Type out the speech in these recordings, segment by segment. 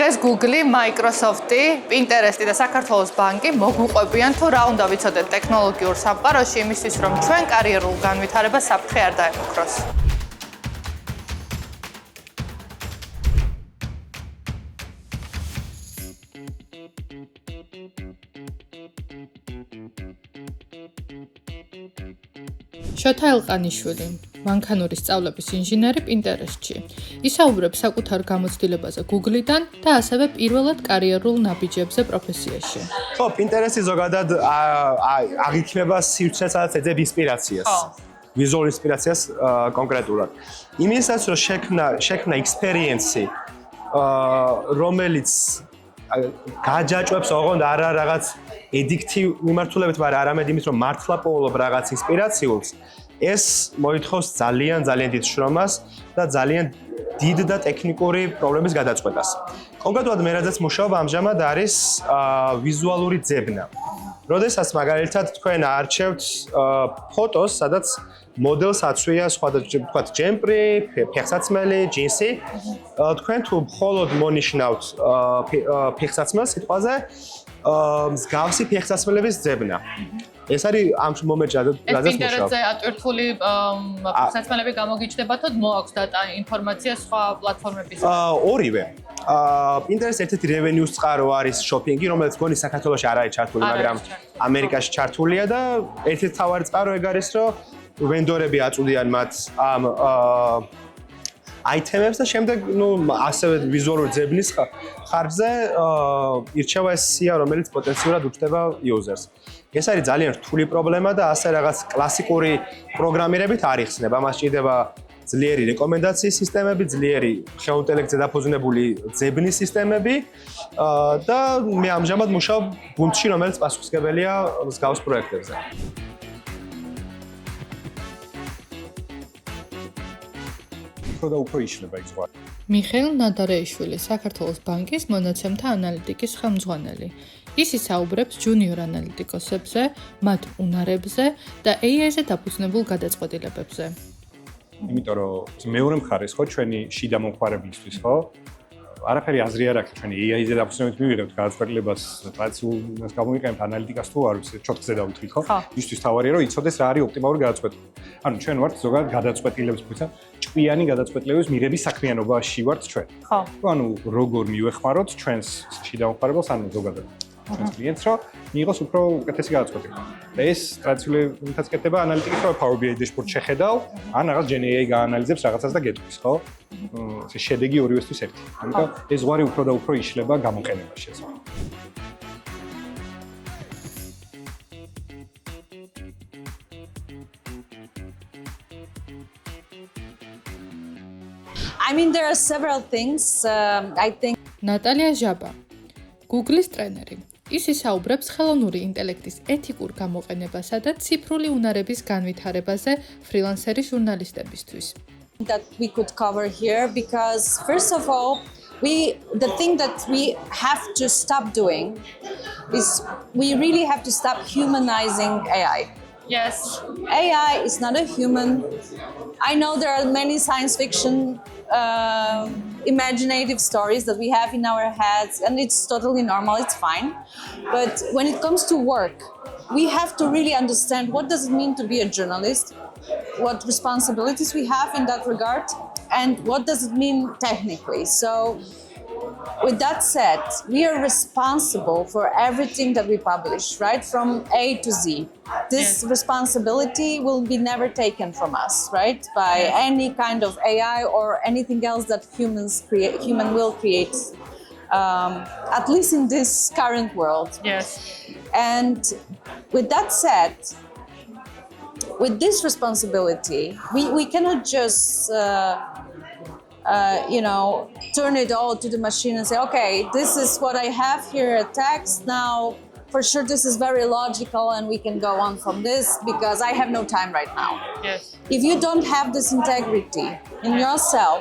დღეს Google, Microsoft, Pinterest და საქართველოს ბანკი მოგვიყვებიან თუ რა უნდა ვიცოდეთ ტექნოლოგიურ სამყაროში იმისთვის, რომ ჩვენ კარიერულ განვითარებას საფრთხე არ დაემუქროს. შოთა ელყანიშვილი, მანქანური სწავლების ინჟინერი Pinterest-ში. ისაუბრებს საკუთარ გამოცდილებაზე Google-დან და ასევე პირველად კარიერულ ნაბიჯებზე პროფესიაში. ხო, Pinterest-ი ზოგადად აღიქმება სივრცეს, სადაც ეძებ ინსპირაციას. ვიზუალურ ინსპირაციას კონკრეტულად. იმისაც რომ შექმნა ექსპერიენსი, რომელიც გააჯაჭვებს ოღონდ არა რაღაც ედიქტივ მიმართულებით, მაგრამ არამედ იმის რომ მართლა პოულობ რაღაც ინსპირაციულს, ეს მოითხოვს ძალიან დიდ შრომას და ძალიან დიდ და ტექნიკური პრობლემის გადაწყვეტას. კონკრეტულად მე რადგან მუშაობ ამჟამად არის ვიზუალური ძებნა. როდესაც მაგალითად თქვენ არჩევთ ფოტოს, სადაც მოდელს აცვია სხვა ჯემპრი, ფეხსაცმელი, ჯინსი, თქვენ თუ მხოლოდ მონიშნავთ ფეხსაცმელს სიტყვაზე მსგავსი ფეხსაცმელების ძებნა. ეს არის ამ მომენტში რადგან მუშაობ. Pinterest-ზე ატვირთული ფეხსაცმელები გამოგიჩნდება თუ მოაქვს დატა ინფორმაცია სხვა პლატფორმების? ორივე. Pinterest ერთ-ერთი revenue წყარო არის შოპინგი, რომელიც გონი საქართველოში არ არის ჩართული, მაგრამ ამერიკაში ჩართულია და ერთ-ერთი თავარი წყარო ეგ არის, რომ ვენდორები აწვდიან მათ ამ აიტემებს და შემდეგ, ასევე ვიზუალური ძებნის ხარჯზე ირჩევა ეს სია, რომელიც პოტენციურად უჩნდება იუზერს. ეს არის ძალიან რთული პრობლემა და ასე რაღაც კლასიკური პროგრამირებით არ იხსნება. ამას ჭირდება ძლიერი რეკომენდაციის სისტემები, ძლიერი ხელოვნურ ინტელექტზე დაფუძნებული ძებნის სისტემები და მე ამჟამად მუშაობ გუნდში, რომელიც პასუხისმგებელია მსგავს პროექტებზე. და უფრო იშლება ის ზღვა. მიხეილ ნადარეიშვილი, საქართველოს ბანკის მონაცემთა ანალიტიკის ხელმძღვანელი. ის ისაუბრებს ჯუნიორ ანალიტიკოსებზე, მათ უნარებზე და AI-ზე დაფუძნებულ გადაწყვეტილებებზე. იმიტომ რომ მეორე მხარეს ხო ჩვენი შიდა მომხმარებლისთვის ხო? არაფერი აზრი არ აქვს ჩვენი AI-ზე დაფუძნებით მივიღებთ გადაწყვეტილებას ტრადიციულს გამოვიყენებთ ანალიტიკას თუ არ ვიცი, ჩოთკზე დავუთვლით ხო? ისთვის თავარია რომ იცოდეს რა არის ოპტიმალური გადაწყვეტილება. ანუ ჩვენ ვართ ზოგადად გადაწყვეტილების ფუძა ჭკვიანი გადაწყვეტილების მიღების საქმიანობაში ვართ ჩვენ. ხო. ანუ როგორ მივეხმაროთ ჩვენს შიდა მომხმარებელს, ანუ ზოგადად ჩვენს კლიენტს, რომ მიიღოს უფრო უკეთესი გადაწყვეტილება. და ეს ტრადიციულად კეთდება ანალიტიკის, რომ Power BI dashboard შეხედავ, ან რაღაც Gen AI გაანალიზებს რაღაცას და გეტყვის, ხო? ეს შედეგი ორივესთვის ერთი. ამიტომ ეს ზღვარი უფრო და უფრო იშლება გამოყენებაში ეს. I mean, there are several things. I think. ნატალია ჟაბა, Google-ის ტრენერი. ის ისაუბრებს ხელოვნური ინტელექტის ეთიკურ გამოყენებასა და ციფრული უნარების განვითარებაზე ფრილანსერი ჟურნალისტებისთვის. That we could cover here because first of all, the thing that we have to stop doing is we really have to stop humanizing AI. Yes. AI is not a human. I know there are many science fiction imaginative stories that we have in our heads, and it's totally normal, it's fine. But when it comes to work, we have to really understand what does it mean to be a journalist, what responsibilities we have in that regard, and what does it mean technically. So with that said, we are responsible for everything that we publish, right? From A to Z. This responsibility will be never taken from us, right? By any kind of AI or anything else that human will create, at least in this current world. Yes. And with that said, with this responsibility, we cannot just turn it all to the machine and say, okay, this is what I have here, a text. Now, for sure, this is very logical and we can go on from this because I have no time right now. Yes. If you don't have this integrity in yourself,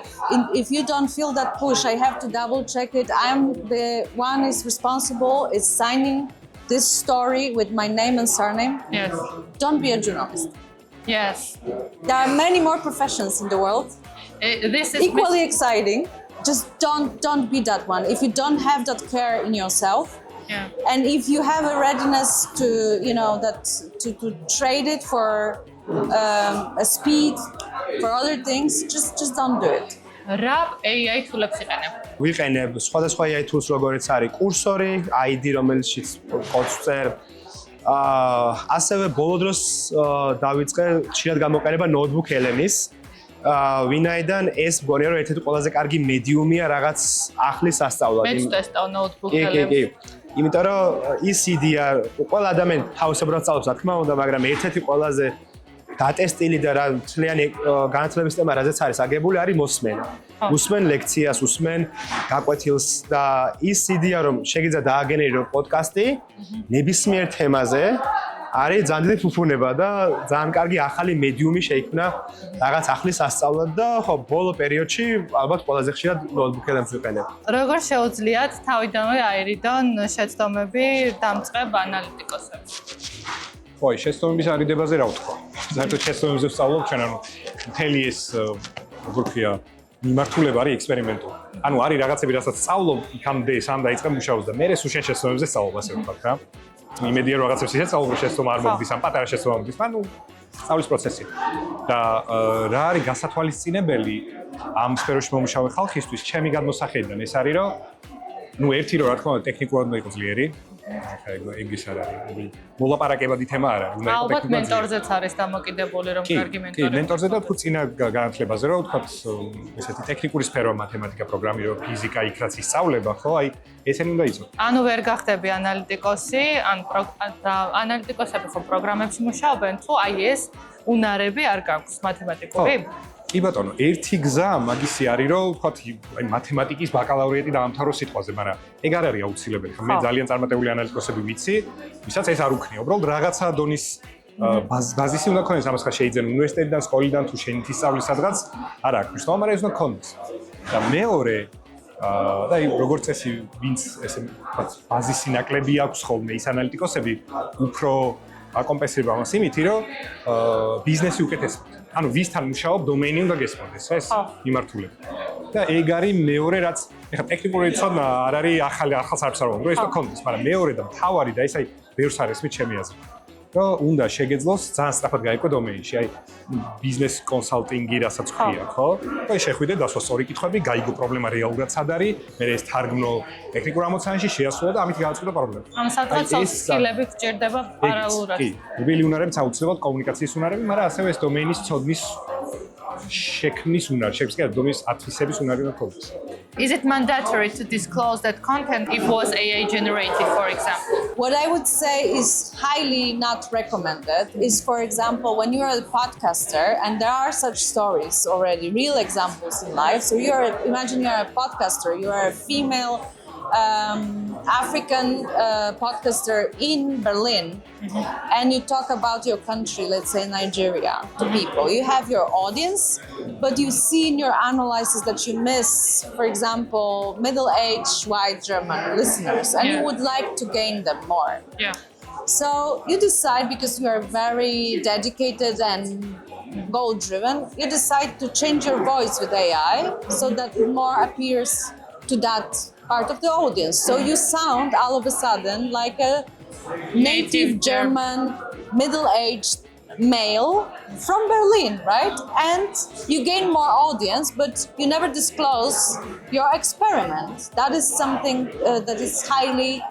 if you don't feel that push, I have to double check it. I'm the one is responsible, is signing this story with my name and surname. Yes. Don't be a journalist. Yes. There are many more professions in the world. This is equally exciting. just don't be that one. If you don't have that care in yourself, Yeah. and if you have a readiness to to trade it for a speed for other things, just don't do it. რა AI tools იყენებ? ვიყენებ სხვადასხვა AI tools, როგორიც არის კურსორი, ID, რომელშიც კოდს ვწერ. ასევე ბოლო დროს დავიწყე ხშირად გამოყენება notebook LM-ის. ვინაიდან ეს მგონია რომ ერთ-ერთი ყველაზე კარგი მედიუმია რაღაც ახლის სასწავლად. მეც ტესტავ notebook კი. LM-ს. იმიტომ რომ ის იდეა ყველა ადამიანი თავისებურად სწავლობს, რა თქმა უნდა, მაგრამ ერთ-ერთი ყველაზე დატესტილი და რა მთლიანი განათლების თემა, რაზეც არის აგებული, არის მოსმენა. უსმენ ლექციას, უსმენ გაკვეთილს და ის იდეა რომ შეგიძლია დააგენერო პოდკასტი ნებისმიერ თემაზე არის ძალიან დიდი ფუფუნება და ძალიან კარგი ახალი მედიუმი შეიქმნა რაღაც ახლის სასწავლად და ხო ბოლო პერიოდში ალბათ ყველაზე ხშირად notebook LM-ს ვიყენებ. როგორ შეუძლიათ თავიდანვე აერიდონ შეცდომები დამწყებ ანალიტიკოსებს? ხო, შეცდომების არიდებაზე რა ვთქვა. საერთოდ შეცდომებზე ვსწავლობ ჩვენ, ანუ მთელი ეს როგორ ქვია, მიმართულება არის ექსპერიმენტული. ანუ არის რაღაცები, რასაც სწავლობ, იქამდე სამ დაიწყებ მუშაობას და მე სულ შეცდომებზე ვსწავლობ, ასე ვთქვათ რა. იმედია რომ რაღაცებს ისე სწავლობ, შეცდომა არ მოგდის, ამ პატარა შეცდომა მოგდის, ანუ სწავლის პროცესი. და რა არის გასათვალისწინებელი ამ სფეროში მომუშავე ხალხისთვის, ჩემი გადმოსახედიდან ეს არის, რომ ნუ ერთი რომ რა თქმა უნდა ტექნიკურად უნდა იყოს ძლიერი. ახლა ეგ ის არ არის. მოლაპარაკებადი თემა არ არის. უნდა ალბათ მენტორზეც არის დამოკიდებული, რომ კარგი მენტორი. კი, მენტორზე და თუ წინა განათლებაზე რომ ვთქვათ, ესეთი ტექნიკური სფერო, მათემატიკა, პროგრამირება, ფიზიკა, იქ რაც ისწავლება, ხო, აი ესენი უნდა იცოდე. ანუ ვერ გახდები ანალიტიკოსი, ან ანალიტიკოსები ხო პროგრამებში მუშაობენ, თუ აი ეს უნარები არ გაქვს მათემატიკური? კი ბატონო, ერთი გზა მაგისი არის, რომ ვთქვათ, აი მათემატიკის ბაკალავრიატი დაამთავრო სიტყვაზე, მაგრამ ეგ არ არის აუცილებელი. მე ძალიან წარმატებული ანალიტიკოსები ვიცი, ვისაც ეს არ უქნია. უბრალოდ რაღაცა დონის ბაზისი უნდა ქონდეს, ამას ხა შეიძლება უნივერსიტეტიდან, სკოლიდან თუ შენ ისწავლი სადღაც, არ აქვს მნიშვნელობა, მაგრამ ეს უნდა ქონდეს. და მეორე და აი როგორც წესი, ვინც ესე ვთქვათ, ბაზისი ნაკლები აქვს ხოლმე ის ანალიტიკოსები, უფრო აკომპენსირება მას იმითი, რომ ბიზნესი უკეთესია. ანუ ვისთან მუშაობ, დომეინი უნდა გესმოდეს, ეს მიმართულება. და ეგ არის მეორე რაც, ეხლა ტექნიკური ცოდნა არ არის ახალს არ ვსაუბრობ, რომ ეს გქონდეს, მაგრამ მეორე და მთავარი და ეს აი ბევრს არ ესმით ჩემი აზრით. რომ უნდა შეგეძლოს ძალიან სწრაფად გაიგო დომეინში, აი ბიზნეს კონსალტინგი, რასაც ხია, ხო? და შეხვიდე დასვა სწორი კითხვები, გაიგო პრობლემა რეალურად სად არის, მე ეს თარგმნო ტექნიკურ ამოცანაში, შეასრულე და ამით გააწყდა პრობლემა. ამ სადღაც soft skill-ები გჭირდება პარალელურად. კი, რბილი უნარებიც აუცილებლად კომუნიკაციის უნარები, მაგრამ ასევე ეს დომეინის ცოდნის შექმნის უნარი, შექმნის დომეინის ათვისების უნარი უნდა ქონდეს. Is it mandatory to disclose that content if was AI generated, for example? What I would say is highly not recommended is, for example, when you are a podcaster, and there are such stories already, real examples in life. So imagine you are a podcaster, you are a female African podcaster in Berlin, and you talk about your country, let's say Nigeria, to people. You have your audience, but you see in your analysis that you miss, for example, middle-aged white German listeners, and you would like to gain them more. Yeah. So you decide, because you are very dedicated and goal-driven, you decide to change your voice with AI so that it more appears to that part of the audience. So you sound all of a sudden like a native German, middle-aged male from Berlin, right? And you gain more audience, but you never disclose your experiment. That is something that is highly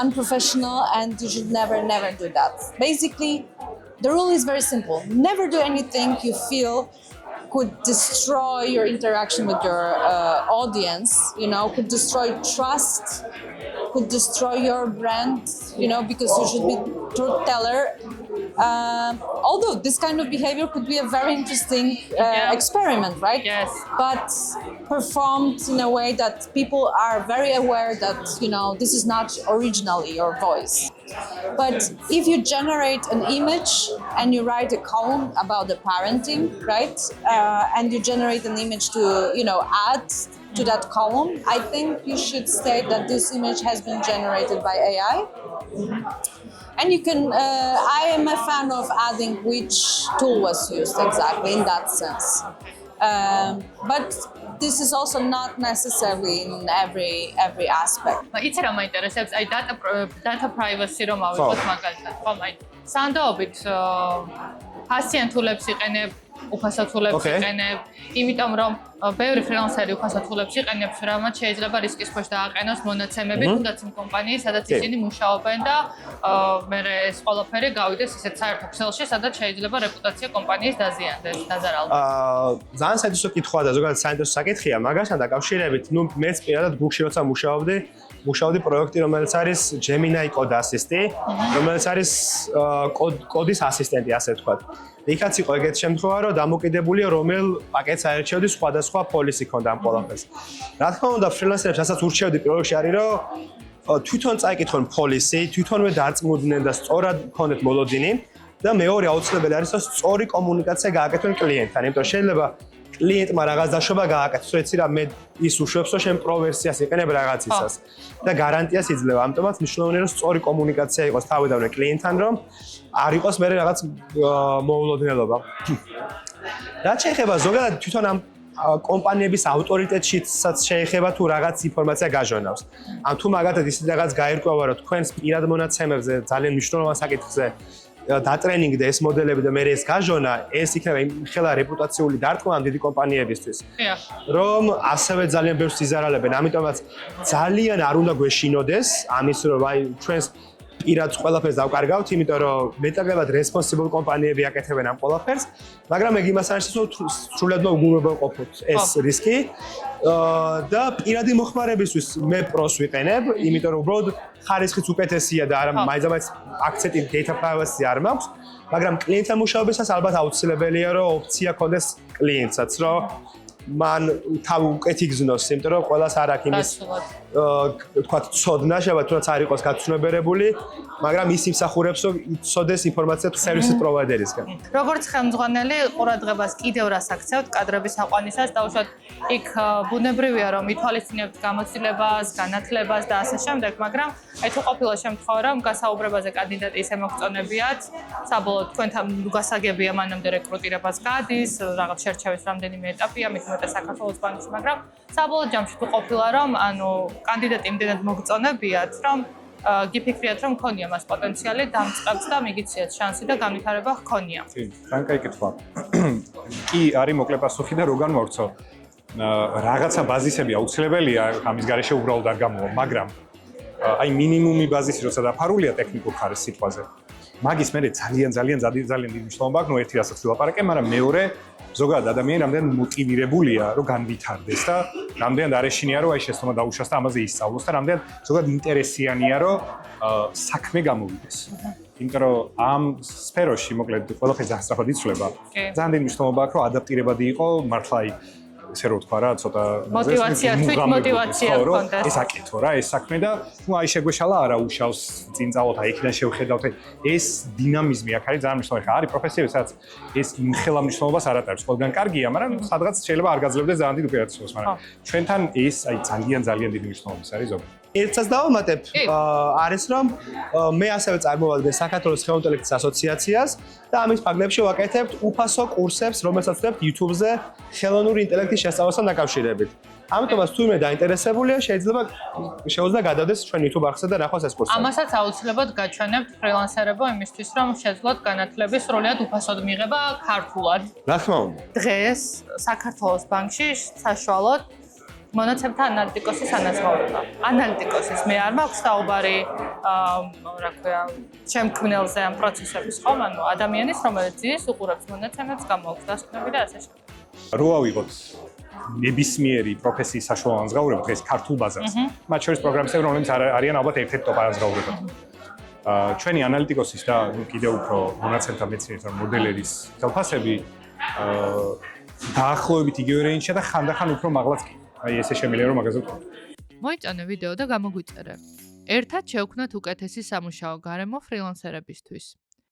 unprofessional, and you should never do that. Basically, the rule is very simple. Never do anything you feel could destroy your interaction with your audience, could destroy trust, could destroy your brand, because you should be truth teller. Although this kind of behavior could be a very interesting experiment, right? Yes. But performed in a way that people are very aware that, this is not originally your voice. But if you generate an image and you write a column about the parenting, right? And you generate an image to, add to that column, I think you should state that this image has been generated by AI. And you can, I am a fan of adding which tool was used exactly in that sense. But this is also not necessarily in every aspect. იცი რა მაინტერესებს? აი data privacy რომ ავიღოთ მაგალითად, ხო, აი სანდოობით პაციენტულებს იყენებ, უფასო თულებს იყენებ, იმიტომ რომ ბევრი ფრილანსერი უფასო თულებს იყენებს, რამაც შეიძლება რისკის ქვეშ დააყენოს მონაცემები, თუნდაც იმ კომპანიის, სადაც ისინი მუშაობენ და მერე ეს ყველაფერი გავიდეს ისეთ საერთო ქსელში, სადაც შეიძლება რეპუტაცია კომპანიის დაზიანდეს, დაზარალდეს. ძალიან საინტერესო კითხვა და ზოგადად საინტერესო საკითხია, მაგასთან დაკავშირებით, მეც პირადად Google-ში როცა მუშაობდი პროექტი, რომელიც არის Gemini Code Assist, რომელიც არის კოდის ასისტენტი, ასე ვთქვათ. იქაც იყო ეგეთი შემთხვევა, რომ დამოკიდებულია რომელ პაკეტს აერჩევდი, სხვადასხვა პოლისი ქონდა ამ ყველაფერს. რა თქმა უნდა, ფრილანსერებს რასაც ურჩევდი პირველ რიგში არის, რომ თვითონ წაიკითხონ პოლისი, თვითონვე დარწმუნდნენ და სწორად ქონდეთ მოლოდინი და მეორე აუცილებელი არის, რომ სწორი კომუნიკაცია გააკეთონ კლიენტთან, იმიტომ რომ შეიძლება კლიენტმა რაღაც დაშობა გააკეთოს, ეცი რა მე ის უშვებს, რომ შენ პრო-ვერსიას იყენებ რაღაცისას და გარანტიას იძლევა. ამიტომაც მნიშვნელოვანია, რომ სწორი კომუნიკაცია იყოს თავიდანვე კლიენტთან, რომ არ იყოს მე რაღაც მოულოდნელობა. რაც შეეხება ზოგადად თვითონ ამ კომპანიების ავტორიტეტშიც შეეხება თუ რაღაც ინფორმაცია გაჟონავს. ან თუ მაგათად ისეთ რაღაც გაირკვევა, რომ თქვენს პირად მონაცემებზე ძალიან მნიშვნელოვან საკითხზე დატრენინგდა ეს მოდელები და მე ეს გაჟონა, ეს იქნება ხელა რეპუტაციული დარტყმა ამ დიდი კომპანიებისთვის. რომ ასევე ძალიან ბევრს იზარალებენ, ამიტომაც ძალიან არ უნდა გვეშინოდეს ამის რომ აი ჩვენს პირად ყველაფერს დავკარგავთ, იმიტომ რომ მეტად responsible კომპანიები აკეთებენ ამ ყველაფერს, მაგრამ ეგ იმას არის, რომ სრულად უგუნურებელყოფოთ ეს რისკი და პირადი მოხმარებისთვის მე პროს ვიყენებ, იმიტომ რომ უბრალოდ ხარისხიც უკეთესია და არა მაინც აქცენტი data privacy არ მაქვს, მაგრამ კლიენტთან მუშაობისას ალბათ აუცილებელია, რომ ოფცია კონდეს კლიენტსაც, რომ მან თავი უკეთ იგზნოს, იმიტომ რომ ყველას არ აქვს იმის თქვათ ცოდნა, შეიძლება თუნდაც არ იყოს გაცნობიერებული, მაგრამ ის იმსახურებს, რომ იცოდეს ინფორმაცია სერვისის პროვაიდერისგან. როგორც ხელმძღვანელი ყურადღებას კიდევ რას აქცევთ კადრების აყვანისას, დაუშვათ იქ ბუნებრივია რომ ითვალისწინებთ გამოცდილებას, განათლებას და ასე შემდეგ, მაგრამ აი თუ ყოფილა შემთხვევა რომ გასაუბრებაზე კანდიდატი ისე მოგწონებიათ, საბოლოოდ თქვენთან გასაგებია მანამდე რეკრუტირებას გადის, რაღაც შერჩევის რამდენიმე ეტაპია, მით უმეტეს საქართველოს ბანკში, მაგრამ საბოლოოდ ჯამში თუ ყოფილა რომ ანუ კანდიდატი იმდენად მოგწონებიათ, რომ გიფიქრიათ რომ ქონია მას პოტენციალი დამწყებს და მიგიციათ შანსი და განვითარება ჰქონია. თან კაი კითხვა. კი, არის მოკლე პასუხი და რო განმორცო. რაღაცა ბაზისები აუცილებელია, ამის გარეშე უბრალოდ არ გამოვა, მაგრამ აი მინიმუმი ბაზისი როცა დაფარულია ტექნიკურ ხარისხის სიტყვაზე. მაგის მე ძალიან დიდი მნიშვნელობა აქვს, ნუ ერთი რასაც ვილაპარაკე, მაგრამ მეორე ზოგადად ადამიანი რამდენად მოტივირებულია, რომ განვითარდეს და რამდენად არეშინია, რომ აი შეცდომა დაუშვას და ამაზე ისწავლოს და რამდენად ზოგადად ინტერესიანია, რომ საქმე გამოვიდეს. იმიტომ რომ ამ სფეროში მოკლედ ყველაფერი ძალიან სწრაფად იცვლება. ძალიან დიდი მნიშვნელობა აქვს, რომ ადაპტირებადი იყო მართლა აი ესე რო თქვა რა, ცოტა მოტივაცია, თვითმოტივაცია გქონდეს. ეს აკეთო რა, ეს საქმე და თუ აი შეგვეშალა არა უშავს წინ წავოთ, აი იქიდან შევხედავთ, ეს დინამიზმი აქ არის ძალიან მნიშვნელოვანი. არის პროფესიები, სადაც ეს ხელა მნიშვნელობას არ ატარებს. ყველგან კარგია, მაგრამ სადღაც შეიძლება არ გაძლევდეს ძალიან დიდ უპირატესობას, მაგრამ ჩვენთან ეს აი ძალიან დიდი მნიშვნელობის არის ზოგადად. ერთსაც დავამატებ, არის რომ მე ასევე წარმოვადგენ საქართველოს ხელოვნურების ასოციაციას და ამის ფარგლებში ვაკეთებთ უფასო კურსებს, რომელსაც ვდებთ YouTube-ზე ხელოვნური ინტელექტის შესწავლასთან დაკავშირებით. ამიტომაც თუ მე დაინტერესებულია, შეიძლება შეუძლია გადავდეს ჩვენ YouTube არხზე და ნახოს ეს კურსები. ამასაც აუცილებლად გაჩვენებთ ფრილანსერებო იმისთვის, რომ შეძლოთ განათლების სრულად უფასოდ მიღება ქართულად. რა თქმა უნდა. დღეს საქართველოს ბანკში საშუალოდ მონაცემთა ანალიტიკოსის ანაზღაურება. ანალიტიკოსის მე არ მაქვს საუბარი, რა ქვია, შემქმნელზე ამ პროცესების ხომ, ანუ ადამიანის, რომელიც ძიეს უყურებს მონაცემებს, გამოაქვს დასკვნები და ასე შემდეგ. რო ავიღოთ ნებისმიერი პროფესიის საშუალო ანაზღაურება, დღეს ქართულ ბაზარს. მათ შორის პროგრამისტები, რომლებიც არიან ალბათ ერთ-ერთი ტოპ ანაზღაურება. ჩვენი ანალიტიკოსის და კიდევ უფრო მონაცემთა მეცნიერის და მოდელერის ხელფასები დაახლოებით იგივე რეინჯშია და ხანდახან უფრო მაღლაც კი. აი ესე შემიძლია რომ მაგაზე ვთქვა. მოიწონე ვიდეო და გამოგვიწერე. ერთად შევქმნათ უკეთესი სამუშაო გარემო ფრილანსერებისთვის.